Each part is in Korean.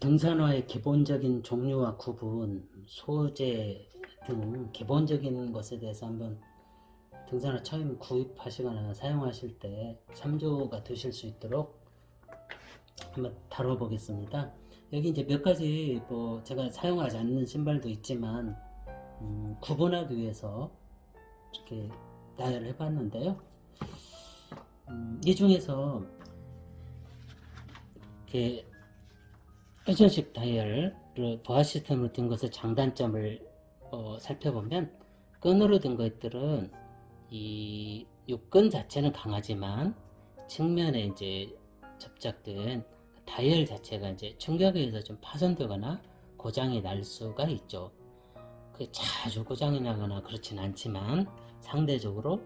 등산화의 기본적인 종류와 구분, 소재 등 기본적인 것에 대해서 한번 등산화 처음 구입하시거나 사용하실 때 참조가 되실 수 있도록 한번 다뤄보겠습니다. 여기 이제 몇 가지 제가 사용하지 않는 신발도 있지만 구분하기 위해서 이렇게 나열을 해봤는데요. 이 중에서 이렇게 회전식 다이얼을 보아 시스템으로 든 것의 장단점을 살펴보면, 끈으로 든 것들은 이 끈 자체는 강하지만 측면에 이제 접착된 다이얼 자체가 이제 충격에 의해서 좀 파손되거나 고장이 날 수가 있죠. 그 자주 고장이 나거나 그렇진 않지만 상대적으로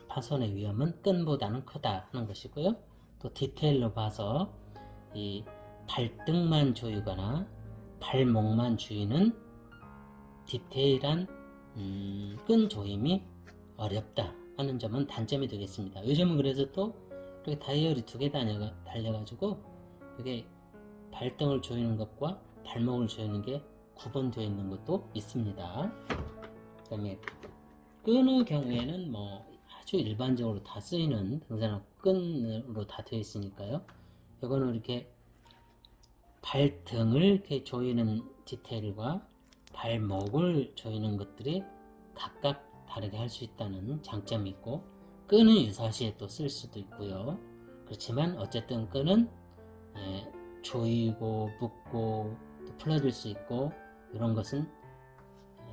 파손의 위험은 끈보다는 크다 하는 것이고요. 또 디테일로 봐서 이 발등만 조이거나 발목만 조이는 디테일한 끈 조임이 어렵다 하는 점은 단점이 되겠습니다. 요즘은 그래서 또 이렇게 다이얼이 두 개 달려가지고 이게 발등을 조이는 것과 발목을 조이는 게 구분되어 있는 것도 있습니다. 그 다음에 끈의 경우에는 아주 일반적으로 다 쓰이는 등산화 끈으로 다 되어 있으니까요. 이거는 이렇게 발등을 이렇게 조이는 디테일과 발목을 조이는 것들이 각각 다르게 할 수 있다는 장점이 있고, 끈은 유사시에 또 쓸 수도 있고요. 그렇지만 어쨌든 끈은 조이고 묶고 또 풀어줄 수 있고, 이런 것은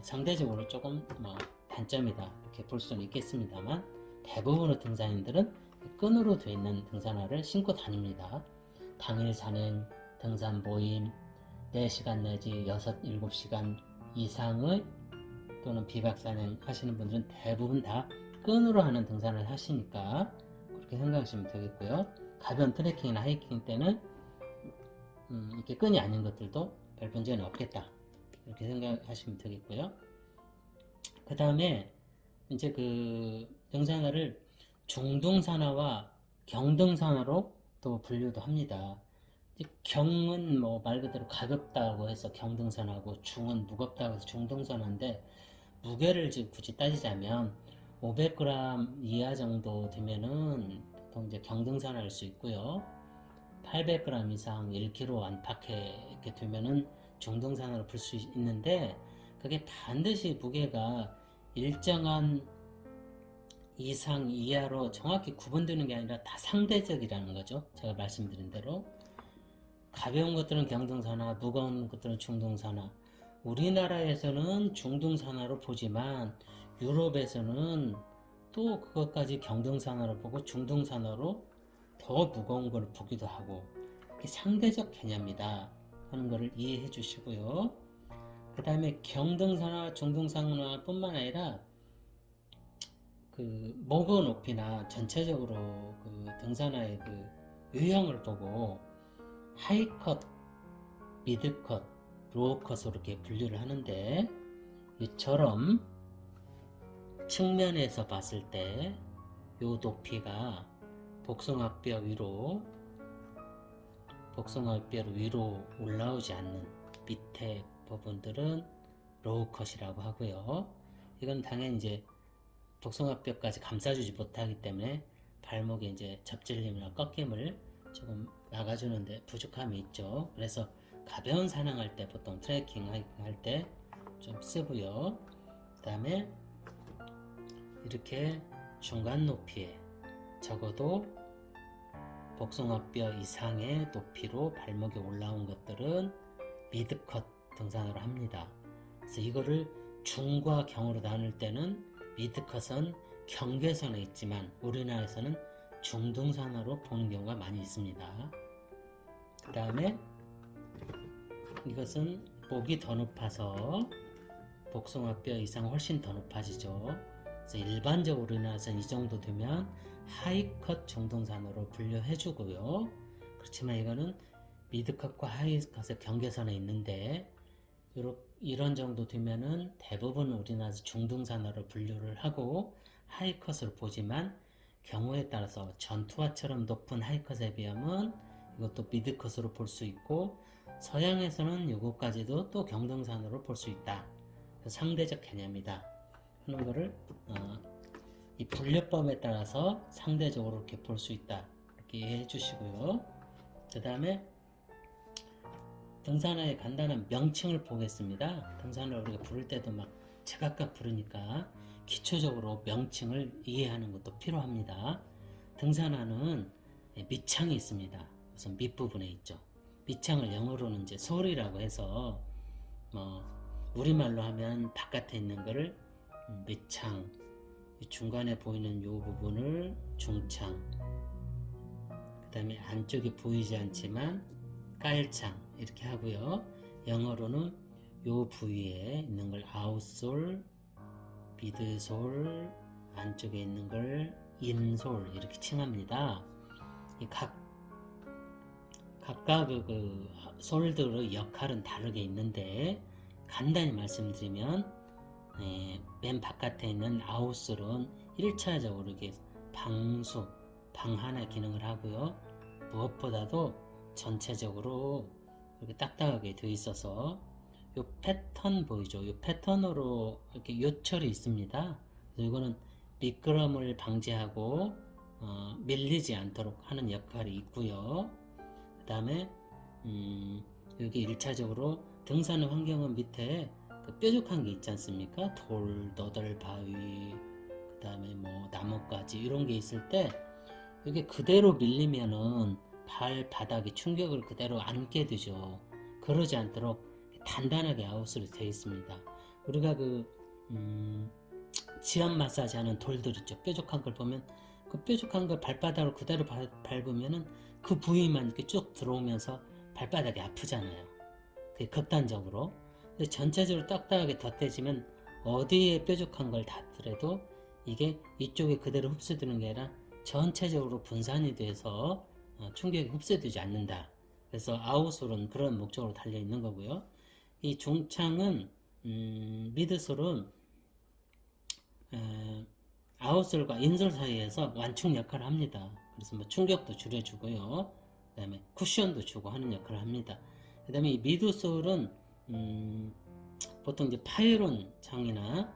상대적으로 조금 단점이다 이렇게 볼 수는 있겠습니다만, 대부분의 등산인들은 끈으로 되어 있는 등산화를 신고 다닙니다. 당일 산행, 등산 모임, 4시간 내지 6, 7시간 이상의 또는 비박 산행 하시는 분들은 대부분 다 끈으로 하는 등산을 하시니까 그렇게 생각하시면 되겠고요. 가벼운 트레킹이나 하이킹 때는 이렇게 끈이 아닌 것들도 별 문제는 없겠다 이렇게 생각하시면 되겠고요. 그 다음에 이제 그 등산화를 중등산화와 경등산화로 또 분류도 합니다. 경은 말 그대로 가볍다고 해서 경등산화고, 중은 무겁다고 해서 중등산화인데, 무게를 굳이 따지자면 500g 이하 정도 되면은 보통 이제 경등산화일 수 있고요. 800g 이상 1kg 안팎에 이렇게 되면은 중등산화로 볼 수 있는데, 그게 반드시 무게가 일정한 이상 이하로 정확히 구분되는 게 아니라 다 상대적이라는 거죠. 제가 말씀드린 대로 가벼운 것들은 경등산화, 무거운 것들은 중등산화. 우리나라에서는 중등산화로 보지만 유럽에서는 또 그것까지 경등산화로 보고 중등산화로 더 무거운 걸 보기도 하고, 그게 상대적 개념이다 하는 것을 이해해 주시고요. 그 다음에 경등산화, 중등산화 뿐만 아니라 그 목의 높이나 전체적으로 그 등산화의 그 유형을 보고 하이컷, 미드컷, 로우컷으로 이렇게 분류를 하는데, 이처럼 측면에서 봤을 때 요 높이가 복숭아뼈 위로 올라오지 않는 밑에 부분들은 로우컷이라고 하고요. 이건 당연히 이제 복숭아뼈까지 감싸주지 못하기 때문에 발목에 이제 접질림이나 꺾임을 조금 막아주는데 부족함이 있죠. 그래서 가벼운 산행할 때, 보통 트레킹, 하이킹 할 때 좀 쓰고요. 그 다음에 이렇게 중간 높이에 적어도 복숭아뼈 이상의 높이로 발목이 올라온 것들은 미드컷 등산화를 합니다. 그래서 이거를 중과 경으로 나눌 때는 미드컷은 경계선에 있지만 우리나라에서는 중등산화로 보는 경우가 많이 있습니다. 그 다음에 이것은 목이 더 높아서 복숭아뼈 이상 훨씬 더 높아지죠. 그래서 일반적으로 우리나라에서는 이 정도 되면 하이컷 중등산화로 분류해 주고요. 그렇지만 이거는 미드컷과 하이컷의 경계선에 있는데, 이런 정도 되면은 대부분 우리나라에서 중등산화로 분류를 하고 하이컷으로 보지만, 경우에 따라서 전투화처럼 높은 하이컷에 비하면 이것도 미드컷으로 볼 수 있고, 서양에서는 요것까지도 또 경동사으로 볼 수 있다. 상대적 개념이다 하는 거를 이 분류법에 따라서 상대적으로 이렇게 볼 수 있다 이렇게 이해해 주시고요. 그 다음에 등산어의 간단한 명칭을 보겠습니다. 등산어를 우리가 부를 때도 막 제각각 부르니까 기초적으로 명칭을 이해하는 것도 필요합니다. 등산화는 밑창이 있습니다. 우선 밑부분에 있죠. 밑창을 영어로는 이제 솔이라고 해서 우리말로 하면 바깥에 있는 거를 밑창, 중간에 보이는 요 부분을 중창, 그 다음에 안쪽이 보이지 않지만 깔창 이렇게 하고요. 영어로는 요 부위에 있는 걸 아웃솔, 미드솔, 안쪽에 있는 걸 인솔 이렇게 칭합니다. 각각 그 솔들의 역할은 다르게 있는데 간단히 말씀드리면 맨 바깥에 있는 아웃솔은 1차적으로 이렇게 방수, 방한의 기능을 하고요. 무엇보다도 전체적으로 이렇게 딱딱하게 되어 있어서 요 패턴 보이죠? 요 패턴으로 이렇게 요철이 있습니다. 그래서 이거는 미끄럼을 방지하고 밀리지 않도록 하는 역할이 있고요. 그 다음에 여기 1차적으로 등산 환경은 밑에 그 뾰족한 게 있지 않습니까? 돌, 너덜 바위, 그 다음에 뭐 나뭇가지 이런 게 있을 때 이게 그대로 밀리면은 발바닥에 충격을 그대로 안게 되죠. 그러지 않도록 단단하게 아웃으로 되어 있습니다. 우리가 지압 마사지 하는 돌들 있죠. 뾰족한 걸 보면 그 뾰족한 걸 발바닥으로 그대로 밟으면은 그 부위만 이렇게 쭉 들어오면서 발바닥이 아프잖아요. 그게 극단적으로. 근데 전체적으로 딱딱하게 덧대지면 어디에 뾰족한 걸 닿더라도 이게 이쪽에 그대로 흡수되는 게 아니라 전체적으로 분산이 돼서 충격이 흡수되지 않는다. 그래서 아웃솔은 그런 목적으로 달려 있는 거고요. 이 중창은 미드솔은 아웃솔과 인솔 사이에서 완충 역할을 합니다. 그래서 뭐 충격도 줄여주고요. 그 다음에 쿠션도 주고 하는 역할을 합니다. 그 다음에 이 미드솔은 보통 이제 파이론 창이나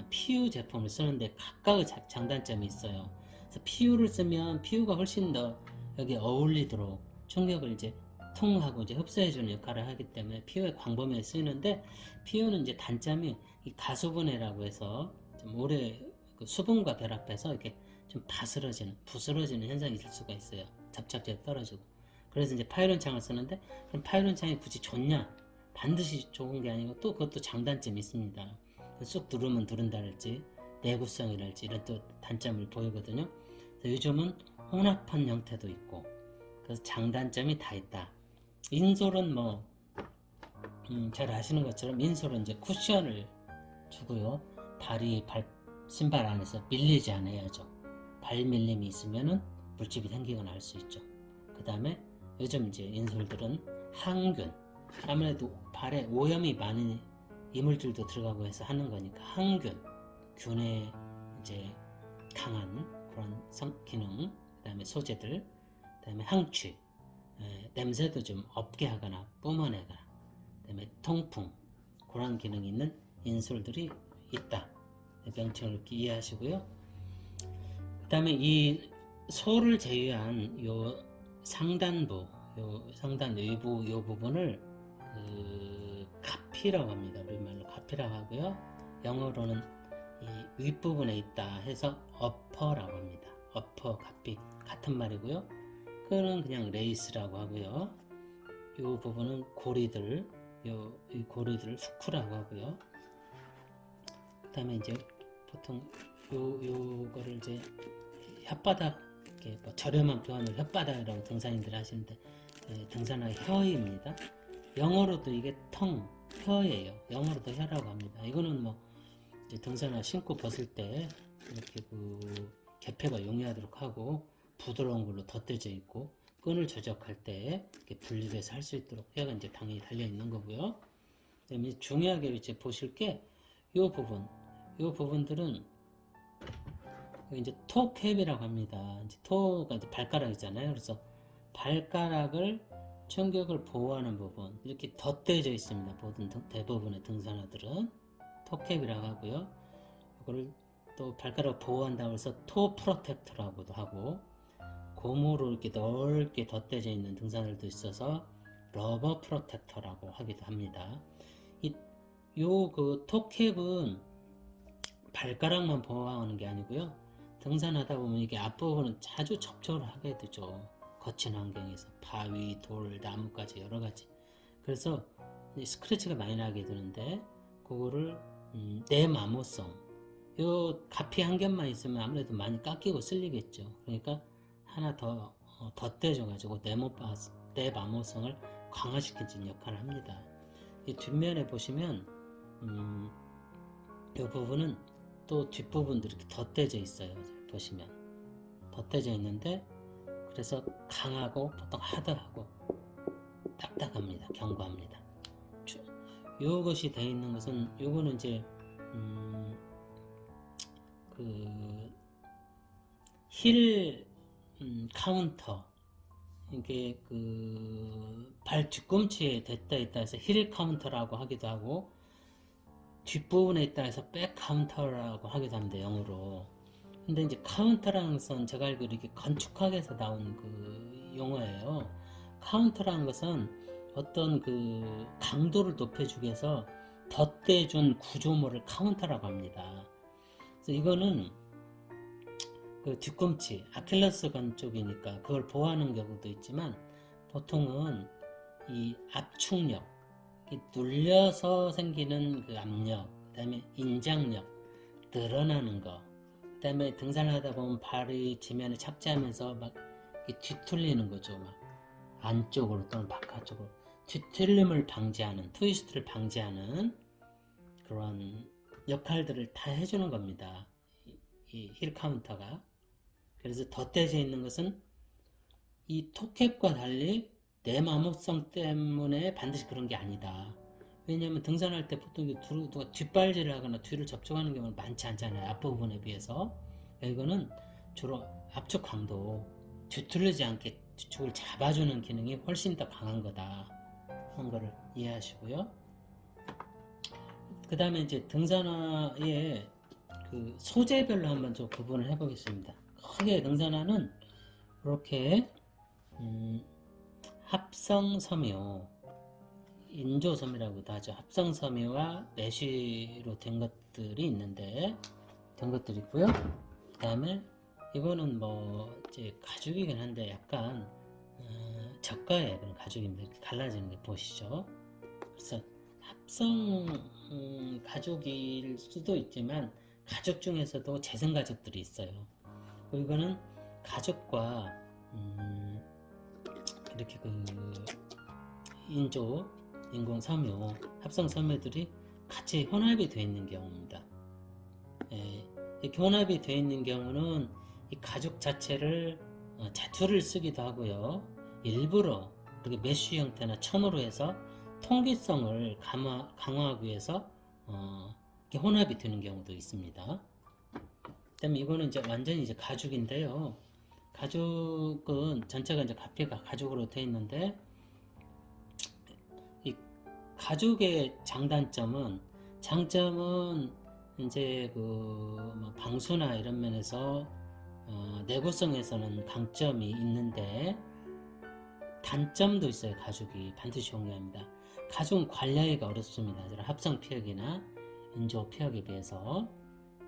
PU 제품을 쓰는데 각각의 장단점이 있어요. 그래서 PU를 쓰면 PU가 훨씬 더 여기 어울리도록 충격을 이제 통하고 이제 흡수해주는 역할을 하기 때문에 PU의 광범위에 쓰이는데 PU는 이제 단점이 이 가수분해라고 해서 좀 오래 그 수분과 결합해서 이렇게 좀 부스러지는 현상이 있을 수가 있어요. 접착제가 떨어지고. 그래서 이제 파이론 창을 쓰는데 그럼 파이론 창이 굳이 좋냐? 반드시 좋은 게 아니고 또 그것도 장단점이 있습니다. 쑥 누르면 누른다랄지 내구성이랄지 이런 또 단점을 보이거든요. 그래서 요즘은 혼합한 형태도 있고 그래서 장단점이 다 있다. 인솔은 뭐 잘 아시는 것처럼 인솔은 이제 쿠션을 주고요. 발이 신발 안에서 밀리지 않아야죠. 발 밀림이 있으면은 물집이 생기거나 할 수 있죠. 그 다음에 요즘 이제 인솔들은 항균, 아무래도 발에 오염이 많은 이물질도 들어가고 해서 하는 거니까 항균, 균에 이제 강한 그런 기능, 그 다음에 소재들, 그 다음에 항취, 냄새도 좀 없게 하거나 뿜어내거나, 그 다음에 통풍, 그런 기능이 있는 인솔들이 있다. 명칭을 이렇게 이해하시고요. 그 다음에 이 소를 제외한 요 상단부, 요 상단 외부 요 부분을 가피라고 합니다. 우리말로 가피라고 하고요. 영어로는 이 윗부분에 있다 해서 어퍼라고 합니다. 어퍼, 가피 같은 말이고요. 그거는 그냥 레이스라고 하고요. 요 부분은 고리들, 이 고리들을 후크라고 하고요. 그 다음에 이제 보통 요거를 이제 혓바닥, 이렇게 뭐 저렴한 표현을 혓바닥이라고 등산인들이 하시는데 등산화의 혀입니다. 영어로도 이게 혀예요. 영어로도 혀라고 합니다. 이거는 뭐 이제 등산화 신고 벗을 때 이렇게 그 개폐가 용이하도록 하고 부드러운 걸로 덧대져 있고 끈을 조작할 때 이렇게 분리돼서 할 수 있도록 혀가 이제 당연히 달려 있는 거고요. 그다음에 중요하게 이제 보실 게 요 부분들은 이제 토캡이라고 합니다. 이제 토가 이제 발가락이잖아요. 그래서 발가락을 충격을 보호하는 부분 이렇게 덧대져 있습니다. 모든 대부분의 등산화들은 토캡이라고 하고요. 이거를 또 발가락 보호한다고 해서 토 프로텍터라고도 하고, 고무로 이렇게 넓게 덧대져 있는 등산화들도 있어서 러버 프로텍터라고 하기도 합니다. 그 토캡은 발가락만 보호하는 게 아니고요. 등산하다 보면 이게 앞부분은 자주 접촉을 하게 되죠. 거친 환경에서 바위, 돌, 나무까지 여러 가지. 그래서 스크래치가 많이 나게 되는데 그거를 내마모성, 요 가피 한 겹만 있으면 아무래도 많이 깎이고 쓸리겠죠. 그러니까 하나 더 덧대져 가지고 내마모성을 강화시키는 역할을 합니다. 이 뒷면에 보시면 이 부분은 또 뒷부분도 이렇게 덧대져 있어요. 보시면 덧대져 있는데, 그래서 강하고 보통 하드하고 딱딱합니다. 견고합니다. 요것이 되어 있는 것은, 요거는 이제 그 힐 카운터, 이게 그 발 뒤꿈치에 됐다 있다 해서 힐 카운터라고 하기도 하고, 뒷부분에 있다 해서 백 카운터라고 하기도 합니다. 영어로. 근데 이제 카운터라는 것은 제가 알기로 이렇게 건축학에서 나온 그 용어예요. 카운터라는 것은 어떤 그 강도를 높여주기 위해서 덧대준 구조물을 카운터라고 합니다. 그래서 이거는 그 뒤꿈치, 아킬레스건 쪽이니까 그걸 보호하는 경우도 있지만, 보통은 이 압축력, 눌려서 생기는 그 압력, 그 다음에 인장력, 늘어나는 거, 그 다음에 등산을 하다 보면 발이 지면에 착지하면서 막 뒤틀리는 거죠. 막 안쪽으로 또는 바깥쪽으로 뒤틀림을 방지하는, 트위스트를 방지하는 그런 역할들을 다 해주는 겁니다. 이 힐 카운터가. 그래서 덧대져 있는 것은 이 토캡과 달리 내마모성 때문에 반드시 그런 게 아니다. 왜냐하면 등산할 때 보통 누가 뒷발질을 하거나 뒤를 접촉하는 경우는 많지 않잖아요. 앞부분에 비해서. 이거는 주로 압축 강도, 뒤틀리지 않게 뒤축을 잡아주는 기능이 훨씬 더 강한 거다 하는 거를 이해하시고요. 그 다음에 이제 등산화의 그 소재별로 한번 좀 구분을 해보겠습니다. 크게 등산화는 이렇게 합성섬유, 인조섬이라고도 하죠. 합성섬유와 메쉬로 된 것들이 있는데, 있고요. 그 다음에 이거는 뭐 이제 가죽이긴 한데 약간 저가의 그런 가죽입니다. 이렇게 갈라지는 게 보시죠. 그래서 합성 가죽일 수도 있지만 가죽 중에서도 재생 가죽들이 있어요. 이거는 가죽과 이렇게 그 인공 섬유, 합성 섬유들이 같이 혼합이 되어 있는 경우입니다. 이렇게 혼합이 되어 있는 경우는 이 가죽 자체를 자투를 쓰기도 하고요. 일부러 이렇게 메쉬 형태나 천으로 해서 통기성을 강화하기 위해서 이렇게 혼합이 되는 경우도 있습니다. 그다음에 이거는 이제 완전히 이제 가죽인데요. 가죽은 전체가 이제 가피가 가죽으로 되어 있는데, 이 가죽의 장점은 이제 그 방수나 이런 면에서 내구성에서는 강점이 있는데 단점도 있어요. 가죽이 반드시 용이합니다. 가죽은 관리하기가 어렵습니다. 합성 피혁이나 인조 피혁에 비해서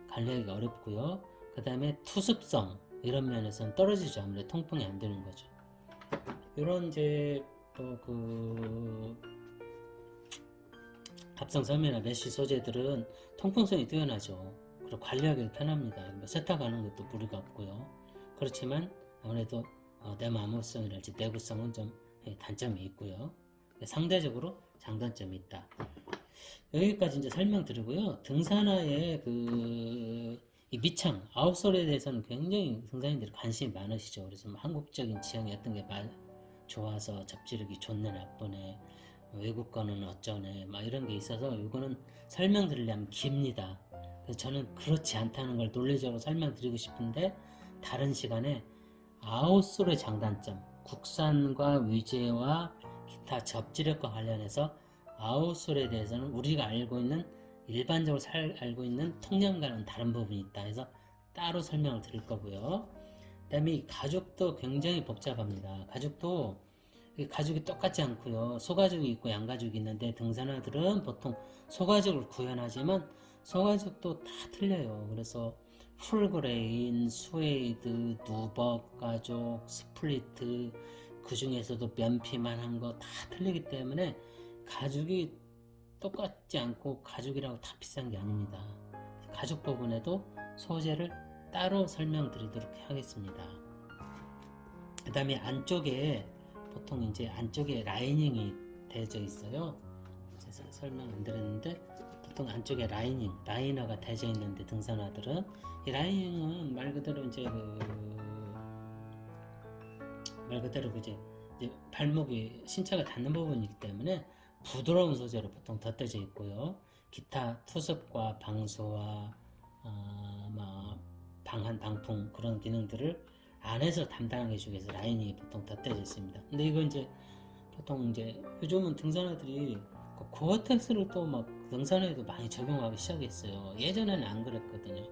관리하기가 어렵고요. 그 다음에 투습성 이런 면에서는 떨어지죠. 아무래도 통풍이 안 되는 거죠. 이런 이제 그 합성 섬유나 메쉬 소재들은 통풍성이 뛰어나죠. 그리고 관리하기 편합니다. 세탁하는 것도 무리가 없고요. 그렇지만 아무래도 내마모성이랄지 내구성은 좀 단점이 있고요. 상대적으로 장단점이 있다. 여기까지 이제 설명드리고요. 등산화의 이 밑창, 아웃솔에 대해서는 굉장히 등산인들이 관심이 많으시죠. 그래서 한국적인 지형이 어떤 게 좋아서 접지력이 좋네 나쁘네, 외국 거는 어쩌네 막 이런 게 있어서 이거는 설명드리려면 깁니다. 그래서 저는 그렇지 않다는 걸 논리적으로 설명드리고 싶은데, 다른 시간에 아웃솔의 장단점, 국산과 위제와 기타 접지력과 관련해서 아웃솔에 대해서는 우리가 알고 있는 일반적으로 알고 있는 통념과는 다른 부분이 있다 해서 따로 설명을 드릴 거고요. 그 다음에 이 가죽도 굉장히 복잡합니다. 가죽이 똑같지 않고요. 소가죽이 있고 양가죽이 있는데 등산화들은 보통 소가죽을 구현하지만 소가죽도 다 틀려요. 그래서 풀그레인, 스웨이드, 누벅 가죽, 스플리트, 그 중에서도 면피만한 거 다 틀리기 때문에 가죽이 똑같지 않고 가죽이라고 다 비싼 게 아닙니다. 가죽 부분에도 소재를 따로 설명드리도록 하겠습니다. 그 다음에 안쪽에 보통 이제 안쪽에 라이닝이 되어져 있어요. 그래서 설명 안 드렸는데 보통 안쪽에 라이너가 되어져 있는데 등산화들은 이 라이닝은 말 그대로 이제 이제 발목이 신체가 닿는 부분이기 때문에 부드러운 소재로 보통 덧대져 있고요. 기타 투습과 방수와 방한 방풍 그런 기능들을 안에서 담당해 주기 위해서 라인이 보통 덧대져 있습니다. 근데 이거 보통 요즘은 등산화들이 고어텍스를 또 막 등산화에도 많이 적용하기 시작했어요. 예전에는 안 그랬거든요.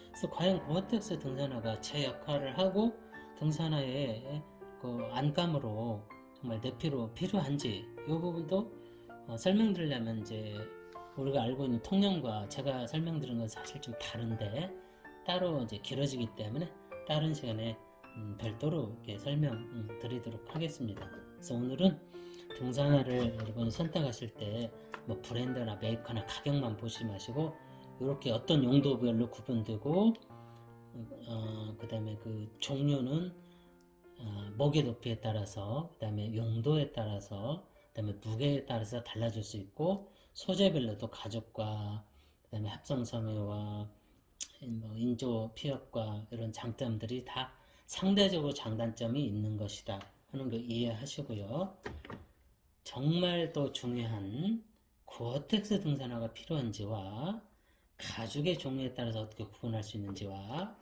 그래서 과연 고어텍스 등산화가 제 역할을 하고 등산화의 그 안감으로 정말 내피로 필요한지 이 부분도 설명드리려면 우리가 알고 있는 통념과 제가 설명드린 건 사실 좀 다른데 따로 길어지기 때문에 다른 시간에 별도로 이렇게 설명드리도록 하겠습니다. 그래서 오늘은 등산화를 여러분이 선택하실 때 뭐 브랜드나 메이커나 가격만 보지 마시고 이렇게 어떤 용도별로 구분되고 그 다음에 그 종류는 목의 높이에 따라서 그 다음에 용도에 따라서 그 다음에 무게에 따라서 달라질 수 있고 소재별로도 가죽과 그 다음에 합성 섬유와 인조 피혁과 이런 장점들이 다 상대적으로 장단점이 있는 것이다 하는 거 이해하시고요. 정말 또 중요한 고어텍스 등산화가 필요한지와 가죽의 종류에 따라서 어떻게 구분할 수 있는지와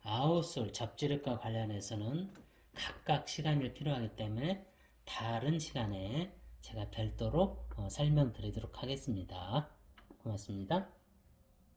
아웃솔 접지력과 관련해서는 각각 시간이 필요하기 때문에 다른 시간에 제가 별도로 설명드리도록 하겠습니다. 고맙습니다.